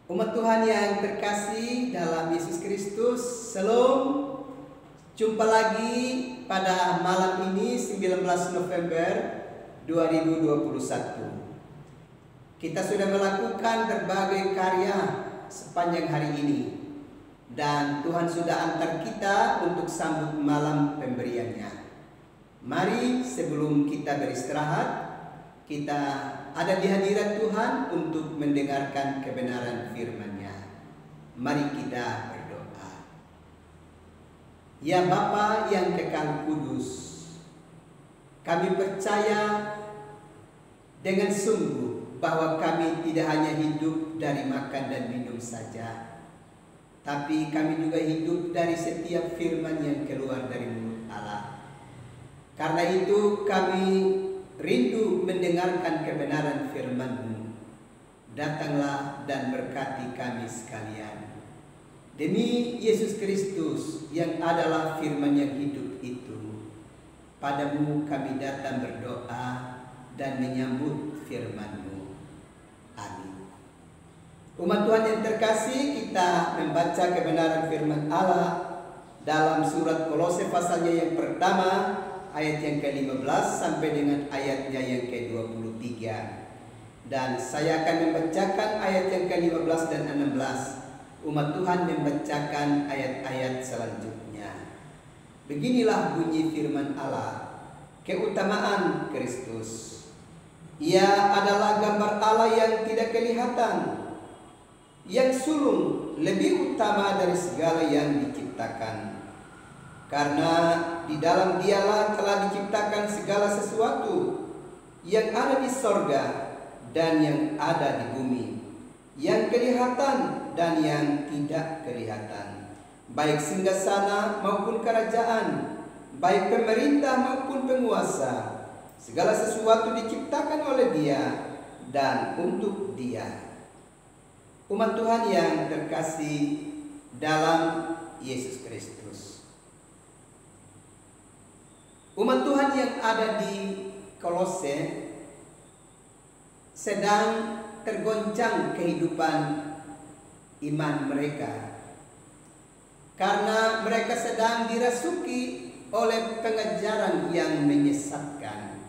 Umat Tuhan yang terkasih dalam Yesus Kristus, Shalom. Jumpa lagi pada malam ini 19 November 2021. Kita sudah melakukan berbagai karya sepanjang hari ini, dan Tuhan sudah antar kita untuk sambut malam pemberiannya. Mari sebelum kita beristirahat, kita ada di hadirat Tuhan untuk mendengarkan kebenaran firman-Nya. Mari kita berdoa. Ya Bapa yang kekal kudus, kami percaya dengan sungguh bahwa kami tidak hanya hidup dari makan dan minum saja, tapi kami juga hidup dari setiap firman yang keluar dari mulut Allah. Karena itu kami rindu mendengarkan kebenaran firman-Mu. Datanglah dan berkati kami sekalian. Demi Yesus Kristus yang adalah firman yang hidup itu, Padamu kami datang berdoa dan menyambut firman-Mu. Amin. Umat Tuhan yang terkasih, kita membaca kebenaran firman Allah dalam surat Kolose pasalnya yang pertama, ayat yang ke-15 sampai dengan ayatnya yang ke-23. Dan saya akan membacakan ayat yang ke-15 dan 16. Umat Tuhan membacakan ayat-ayat selanjutnya. Beginilah bunyi firman Allah. Keutamaan Kristus. Ia adalah gambar Allah yang tidak kelihatan, yang sulung lebih utama dari segala yang diciptakan. Karena di dalam Dialah telah diciptakan segala sesuatu yang ada di sorga dan yang ada di bumi, yang kelihatan dan yang tidak kelihatan, baik singgasana maupun kerajaan, baik pemerintah maupun penguasa. Segala sesuatu diciptakan oleh Dia dan untuk Dia. Umat Tuhan yang terkasih dalam Yesus Kristus, umat Tuhan yang ada di Kolose sedang tergoncang kehidupan iman mereka, karena mereka sedang dirasuki oleh pengajaran yang menyesatkan.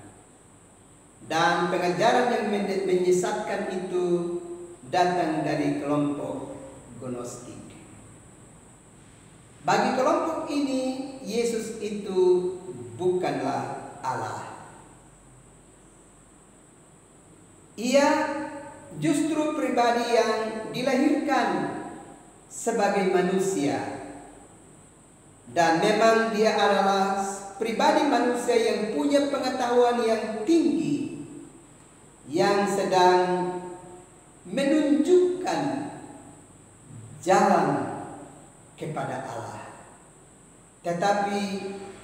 Dan pengajaran yang menyesatkan itu datang dari kelompok Gnostik. Bagi kelompok ini, Yesus itu bukanlah Allah. Ia justru pribadi yang dilahirkan sebagai manusia, dan memang Dia adalah pribadi manusia yang punya pengetahuan yang tinggi, yang sedang menunjukkan jalan kepada Allah. Tetapi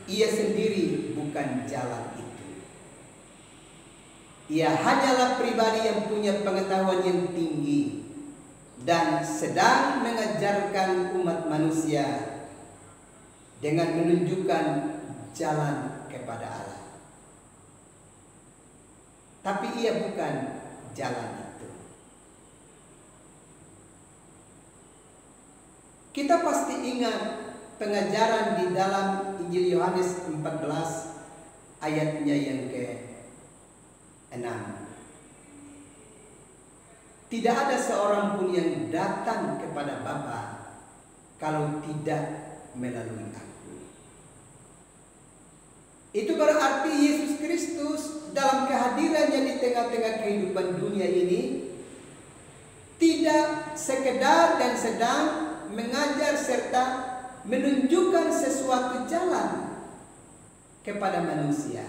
Ia sendiri bukan jalan itu. Ia hanyalah pribadi yang punya pengetahuan yang tinggi dan sedang mengajarkan umat manusia dengan menunjukkan jalan kepada Allah. Tapi Ia bukan jalan itu. Kita pasti ingat pengajaran di dalam Injil Yohanes 14 ayatnya yang ke-6. Tidak ada seorang pun yang datang kepada Bapa kalau tidak melalui Aku. Itu berarti Yesus Kristus dalam kehadirannya di tengah-tengah kehidupan dunia ini tidak sekedar dan sedang mengajar serta menunjukkan sesuatu jalan kepada manusia,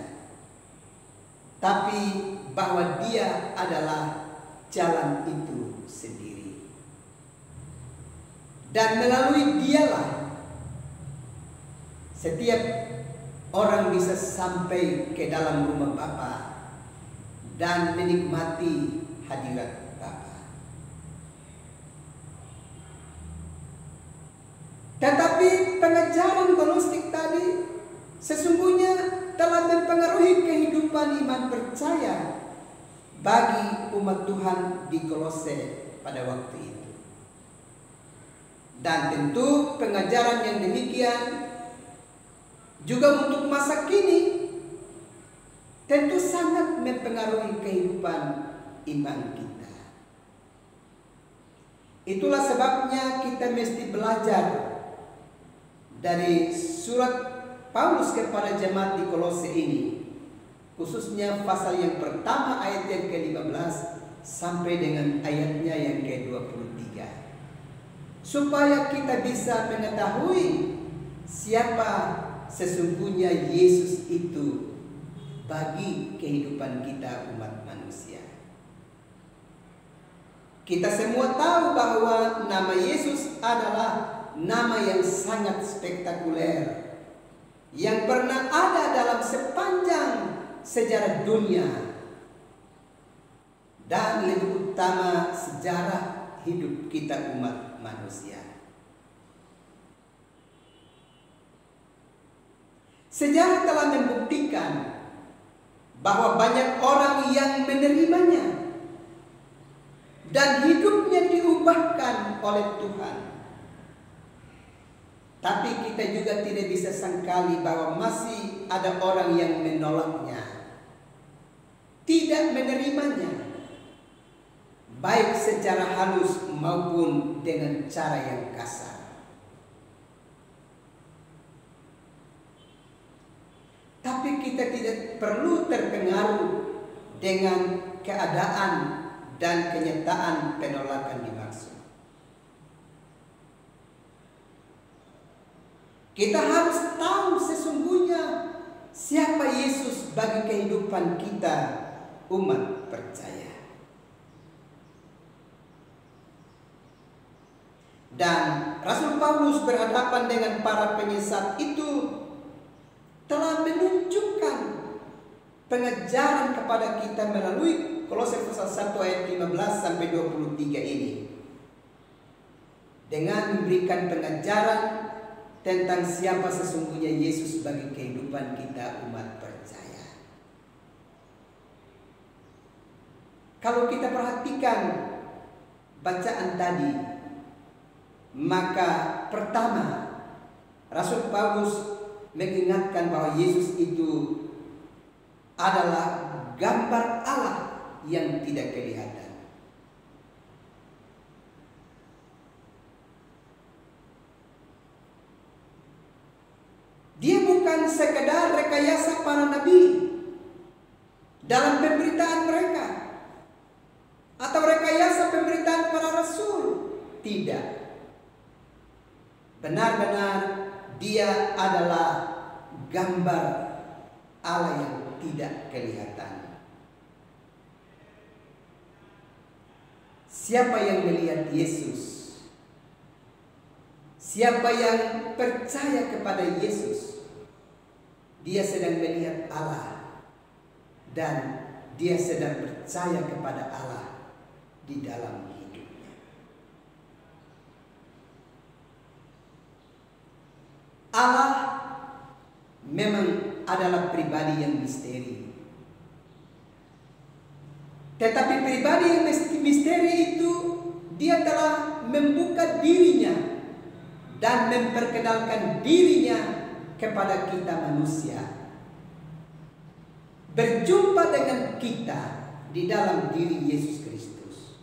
tapi bahwa Dia adalah jalan itu sendiri. Dan melalui Dialah setiap orang bisa sampai ke dalam rumah Bapa dan menikmati hadirat Bapa. Tetapi pengajaran Gnostik tadi sesungguhnya telah mempengaruhi kehidupan iman percaya bagi umat Tuhan di Kolose pada waktu itu. Dan tentu pengajaran yang demikian juga untuk masa kini tentu sangat mempengaruhi kehidupan iman kita. Itulah sebabnya kita mesti belajar dari surat Paulus kepada jemaat di Kolose ini, khususnya pasal yang pertama ayat yang ke-15 sampai dengan ayatnya yang ke-23, supaya kita bisa mengetahui siapa sesungguhnya Yesus itu bagi kehidupan kita umat manusia. Kita semua tahu bahwa nama Yesus adalah nama yang sangat spektakuler, yang pernah ada dalam sepanjang sejarah dunia, dan lebih utama sejarah hidup kita umat manusia. Sejarah telah membuktikan bahwa banyak orang yang menerimanya dan hidupnya diubahkan oleh Tuhan. Tapi kita juga tidak bisa sangkali bahwa masih ada orang yang menolaknya, tidak menerimanya, baik secara halus maupun dengan cara yang kasar. Tapi kita tidak perlu terpengaruh dengan keadaan dan kenyataan penolakan dimaksud. Kita harus tahu sesungguhnya siapa Yesus bagi kehidupan kita umat percaya. Dan Rasul Paulus berhadapan dengan para penyesat itu telah menunjukkan pengajaran kepada kita melalui Kolose pasal 1 ayat 15 sampai 23 ini, dengan memberikan pengajaran tentang siapa sesungguhnya Yesus bagi kehidupan kita umat percaya. Kalau kita perhatikan bacaan tadi, maka pertama Rasul Paulus mengingatkan bahwa Yesus itu adalah gambar Allah yang tidak kelihatan. Dia bukan sekedar rekayasa para nabi dalam pemberitaan mereka atau rekayasa pemberitaan para rasul. Tidak. Benar-benar dia adalah gambar Allah yang tidak kelihatan. Siapa yang melihat Yesus, siapa yang percaya kepada Yesus, dia sedang melihat Allah dan dia sedang percaya kepada Allah di dalam hidupnya. Allah memang adalah pribadi yang misteri. Tetapi pribadi yang misteri itu dia telah membuka dirinya dan memperkenalkan dirinya kepada kita manusia, berjumpa dengan kita di dalam diri Yesus Kristus,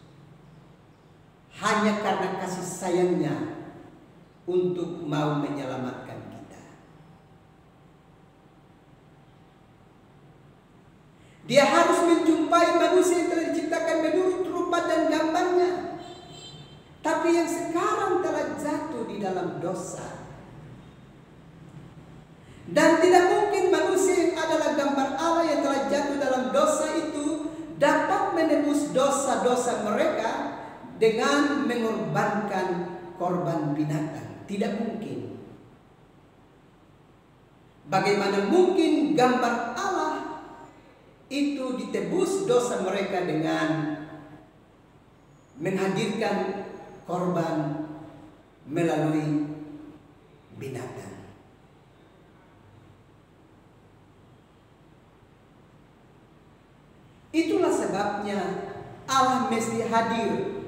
hanya karena kasih sayangnya untuk mau menyelamatkan kita. Dia harus menjumpai manusia yang telah diciptakan menurut rupa dan gambarnya, tapi yang sekarang telah jatuh di dalam dosa. Dan tidak mungkin manusia yang adalah gambar Allah yang telah jatuh dalam dosa itu dapat menebus dosa-dosa mereka dengan mengorbankan korban binatang. Tidak mungkin. Bagaimana mungkin gambar Allah itu ditebus dosa mereka dengan menghadirkan korban melalui binatang? Itulah sebabnya Allah mesti hadir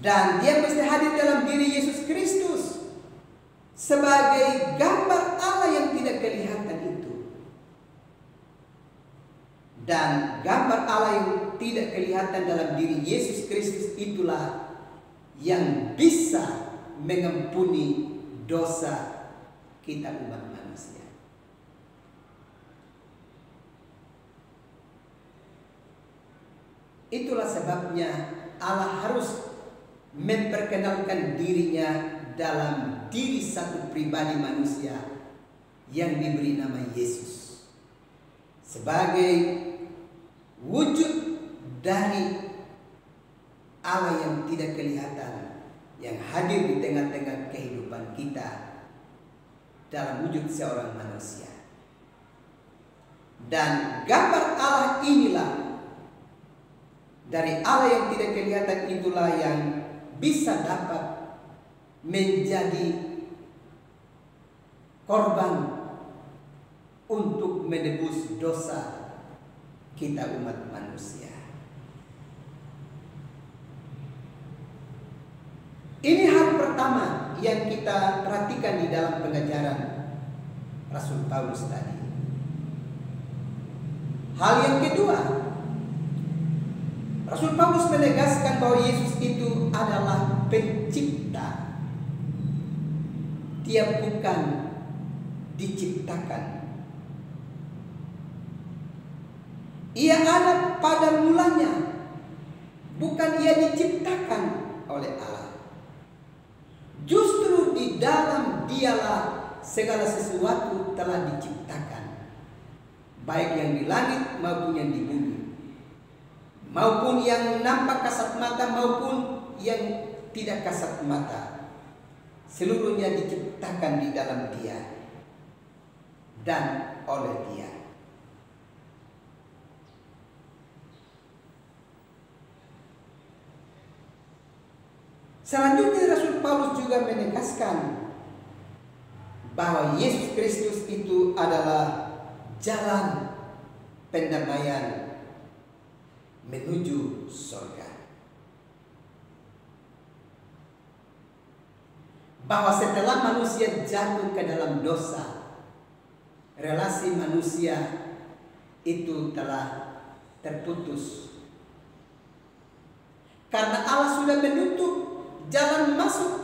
Dan dia mesti hadir dalam diri Yesus Kristus sebagai gambar Allah yang tidak kelihatan itu. Dan gambar Allah yang tidak kelihatan dalam diri Yesus Kristus itulah yang bisa mengampuni dosa kita umat manusia. Itulah sebabnya Allah harus memperkenalkan dirinya dalam diri satu pribadi manusia yang diberi nama Yesus sebagai wujud dari Allah yang tidak kelihatan, yang hadir di tengah-tengah kehidupan kita dalam wujud seorang manusia. Dan gambar Allah inilah, dari Allah yang tidak kelihatan itulah yang bisa dapat menjadi korban untuk menebus dosa kita umat manusia. Ini hal pertama yang kita perhatikan di dalam pengajaran Rasul Paulus tadi. Hal yang kedua, Rasul Paulus menegaskan bahwa Yesus itu adalah pencipta. Dia bukan diciptakan. Ia ada pada mulanya, bukan ia diciptakan oleh Allah. Justru di dalam dialah segala sesuatu telah diciptakan, baik yang di langit maupun yang di bumi, maupun yang nampak kasat mata maupun yang tidak kasat mata. Seluruhnya diciptakan di dalam Dia dan oleh Dia. Selanjutnya Rasul Paulus juga menegaskan bahwa Yesus Kristus itu adalah jalan pendamaian menuju surga. Bahwa setelah manusia jatuh ke dalam dosa, relasi manusia itu telah terputus. Karena Allah sudah menutup jalan masuk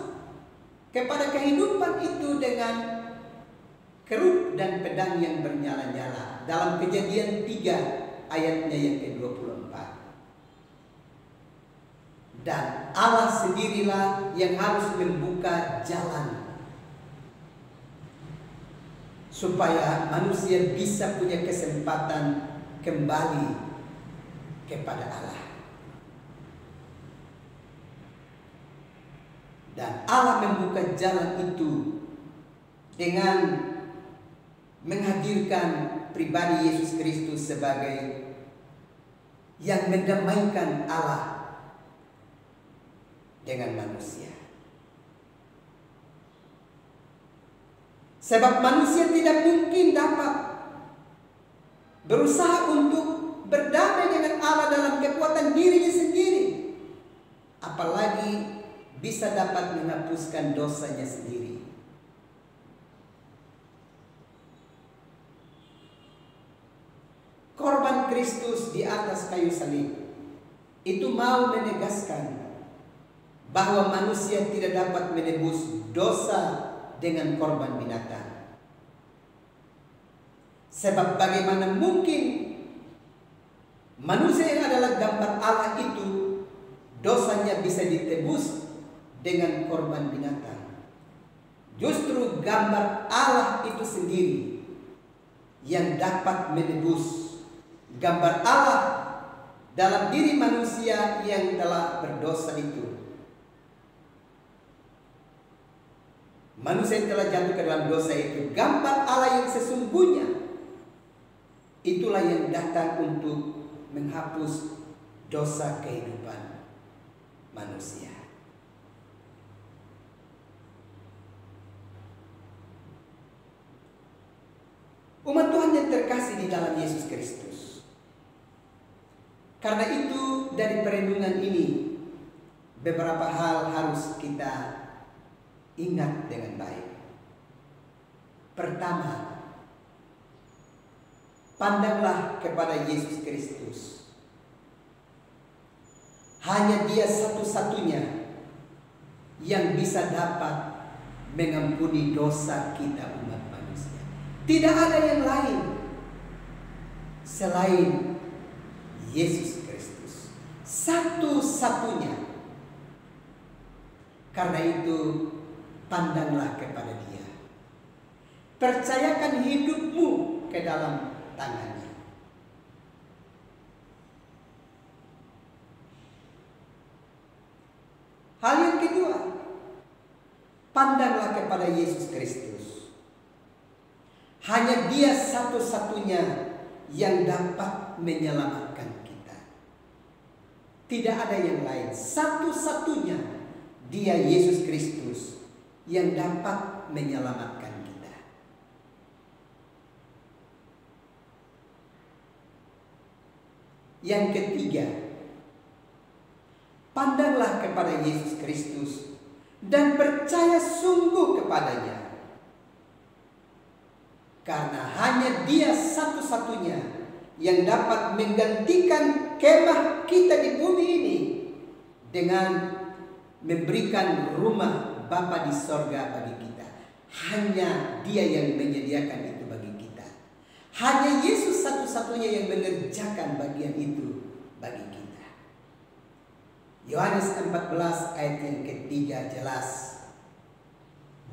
kepada kehidupan itu dengan keruk dan pedang yang bernyala-nyala. Dalam Kejadian 3 ayatnya yang ke-24. Dan Allah sendirilah yang harus membuka jalan supaya manusia bisa punya kesempatan kembali kepada Allah. Dan Allah membuka jalan itu dengan menghadirkan pribadi Yesus Kristus sebagai yang mendamaikan Allah dengan manusia. Sebab manusia tidak mungkin dapat berusaha untuk berdamai dengan Allah dalam kekuatan dirinya sendiri, apalagi bisa dapat menghapuskan dosanya sendiri. Korban Kristus di atas kayu salib itu mau menegaskan bahwa manusia tidak dapat menebus dosa dengan korban binatang. Sebab bagaimana mungkin manusia yang adalah gambar Allah itu dosanya bisa ditebus dengan korban binatang. Justru gambar Allah itu sendiri yang dapat menebus. Gambar Allah dalam diri manusia yang telah berdosa itu. Manusia yang telah jatuh ke dalam dosa itu, gambar Allah yang sesungguhnya itulah yang datang untuk menghapus dosa kehidupan manusia. Umat Tuhan yang terkasih di dalam Yesus Kristus. Karena itu dari perenungan ini beberapa hal harus kita ingat dengan baik. Pertama, pandanglah kepada Yesus Kristus. Hanya Dia satu-satunya yang bisa dapat mengampuni dosa kita umat manusia. Tidak ada yang lain selain Yesus Kristus. Satu-satunya. Karena itu, pandanglah kepada Dia. Percayakan hidupmu ke dalam tangan-Nya. Hal yang kedua, pandanglah kepada Yesus Kristus. Hanya Dia satu-satunya yang dapat menyelamatkan kita. Tidak ada yang lain. Satu-satunya Dia, Yesus Kristus, yang dapat menyelamatkan kita. Yang ketiga, pandanglah kepada Yesus Kristus dan percaya sungguh kepadanya. Karena hanya Dia satu-satunya yang dapat menggantikan kemah kita di bumi ini dengan memberikan rumah Bapa di sorga bagi kita. Hanya Dia yang menyediakan itu bagi kita. Hanya Yesus satu-satunya yang mengerjakan bagian itu bagi kita. Yohanes 14 ayat yang ketiga jelas.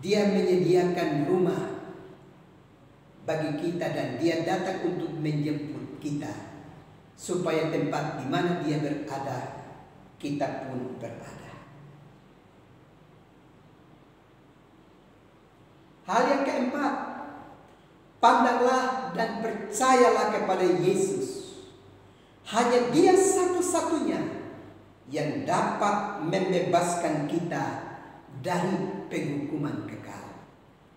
Dia menyediakan rumah bagi kita dan Dia datang untuk menjemput kita. Supaya tempat di mana Dia berada, kita pun berada. Hal yang keempat, pandanglah dan percayalah kepada Yesus. Hanya Dia satu-satunya yang dapat membebaskan kita dari penghukuman kekal.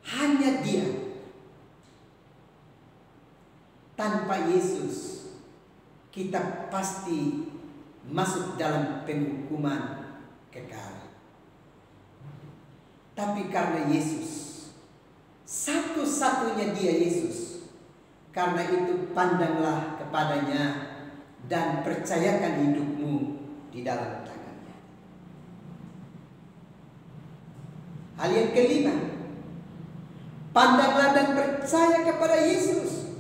Hanya Dia. Tanpa Yesus, kita pasti masuk dalam penghukuman kekal. Tapi karena Yesus, satu-satunya Dia Yesus. Karena itu pandanglah kepadanya dan percayakan hidupmu di dalam tangan-Nya. Hal yang kelima, pandanglah dan percaya kepada Yesus.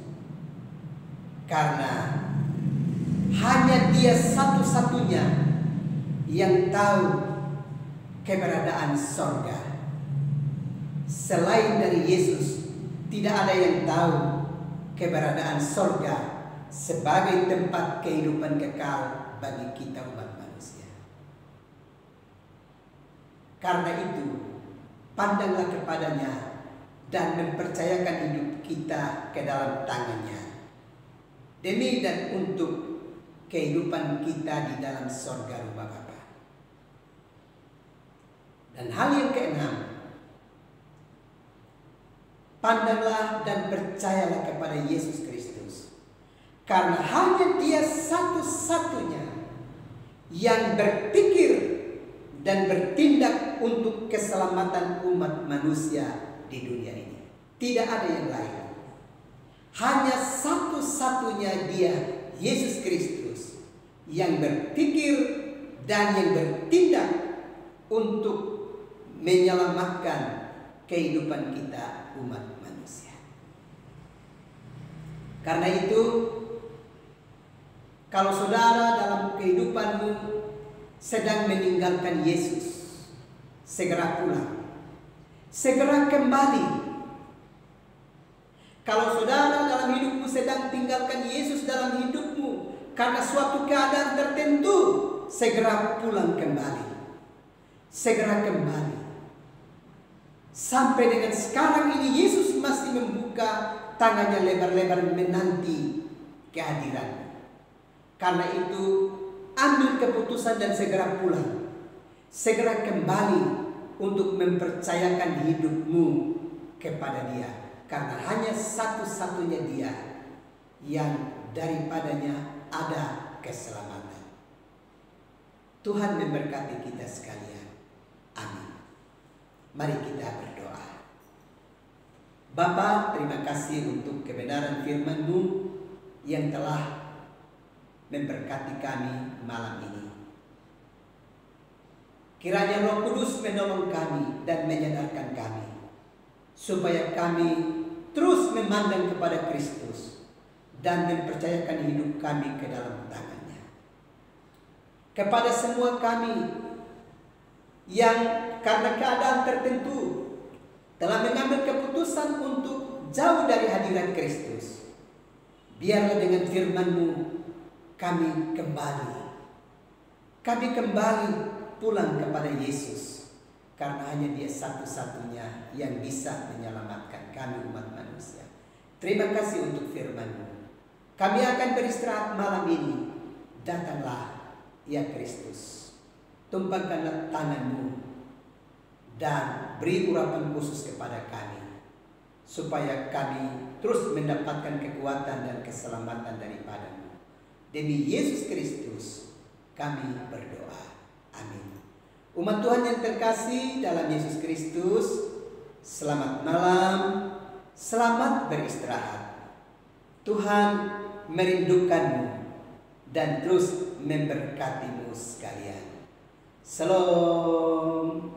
Karena hanya Dia satu-satunya yang tahu keberadaan sorga. Selain dari Yesus, tidak ada yang tahu keberadaan sorga sebagai tempat kehidupan kekal bagi kita umat manusia. Karena itu, pandanglah kepadanya dan mempercayakan hidup kita ke dalam tangan-Nya. Demi dan untuk kehidupan kita di dalam sorga rumah Bapa. Dan hal yang keenam, pandanglah dan percayalah kepada Yesus Kristus. Karena hanya Dia satu-satunya yang berpikir dan bertindak untuk keselamatan umat manusia di dunia ini. Tidak ada yang lain. Hanya satu-satunya Dia, Yesus Kristus, yang berpikir dan yang bertindak untuk menyelamatkan kehidupan kita umat manusia. Karena itu, kalau saudara dalam kehidupanmu sedang meninggalkan Yesus, segera pulang, segera kembali. Kalau saudara dalam hidupmu sedang tinggalkan Yesus dalam hidupmu karena suatu keadaan tertentu, segera pulang kembali. Segera kembali. Sampai dengan sekarang ini Yesus masih membuka tangannya lebar-lebar menanti kehadiran. Karena itu ambil keputusan dan segera pulang. Segera kembali untuk mempercayakan hidupmu kepada Dia. Karena hanya satu-satunya Dia yang daripadanya ada keselamatan. Tuhan memberkati kita sekalian. Amin. Mari kita berdoa. Bapa, terima kasih untuk kebenaran firman-Mu yang telah memberkati kami malam ini. Kiranya Roh Kudus menolong kami dan menyadarkan kami, supaya kami terus memandang kepada Kristus dan mempercayakan hidup kami ke dalam tangan-Nya. Kepada semua kami yang karena keadaan tertentu telah mengambil keputusan untuk jauh dari hadirat Kristus, biarlah dengan firman-Mu kami kembali pulang kepada Yesus, karena hanya Dia satu-satunya yang bisa menyelamatkan kami umat manusia. Terima kasih untuk firman-Mu. Kami akan beristirahat malam ini. Datanglah ya Kristus, tumpangkanlah tangan-Mu dan beri urapan khusus kepada kami, supaya kami terus mendapatkan kekuatan dan keselamatan daripada-Mu. Demi Yesus Kristus kami berdoa. Amin. Umat Tuhan yang terkasih dalam Yesus Kristus, selamat malam, selamat beristirahat. Tuhan merindukanmu dan terus memberkatimu sekalian. Shalom.